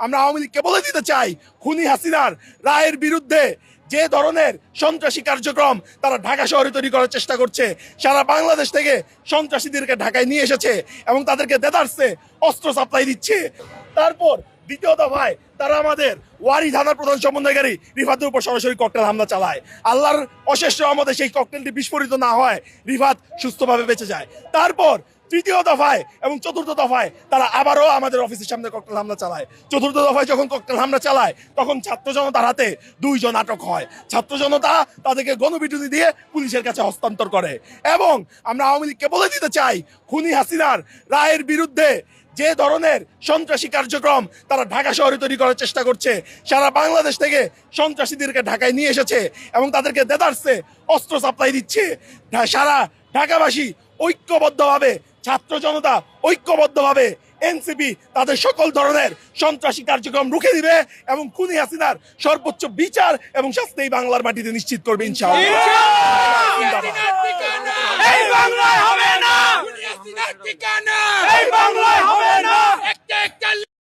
আমরা আওয়ামী লীগকে বলে দিতে চাই, খুনি হাসিনার রায়ের বিরুদ্ধে যে ধরনের সন্ত্রাসী কার্যক্রম তারা ঢাকা শহরে তৈরি করার চেষ্টা করছে, সারা বাংলাদেশ থেকে সন্ত্রাসীদেরকে ঢাকায় নিয়ে এসেছে এবং তাদেরকে দেদারসে অস্ত্র সাপ্লাই দিচ্ছে। তারপর দ্বিতীয় দফায় তারা আমাদের ওয়ারি থানার প্রধান সমন্বয়কারী রিফাতের উপর সরাসরি ককটেল হামলা চালায়। আল্লাহর অশেষ রহমতে সেই ককটেলটি বিস্ফোরিত না হয়, রিফাত সুস্থভাবে বেঁচে যায়। তারপর তৃতীয় দফায় এবং চতুর্থ দফায় তারা আবারও আমাদের অফিসের সামনে ককটেল হামলা চালায়। চতুর্থ দফায় যখন ককটেল হামলা চালায় তখন ছাত্র জনতার হাতে 2 জন আটক হয়। ছাত্র জনতা তাদেরকে গণপিটুনি দিয়ে পুলিশের কাছে হস্তান্তর করে। এবং আমরা আওয়ামী লীগকে বলে দিতে চাই, খুনি হাসিনার রায়ের বিরুদ্ধে যে ধরনের সন্ত্রাসী কার্যক্রম তারা ঢাকা শহরে তৈরি করার চেষ্টা করছে, সারা বাংলাদেশ থেকে সন্ত্রাসীদেরকে ঢাকায় নিয়ে এসেছে এবং তাদেরকে দেদারসে অস্ত্র সাপ্লাই দিচ্ছে। সারা ঢাকাবাসী ঐক্যবদ্ধভাবে, ছাত্র জনতা ঐক্যবদ্ধভাবে এনসিপি তাদের সকল ধরনের সন্ত্রাসী কার্যক্রম রুখে দিবে এবং খুনি হাসিনার সর্বোচ্চ বিচার এবং শাস্তি এই বাংলার মাটিতে নিশ্চিত করবে ইনশাআল্লাহ।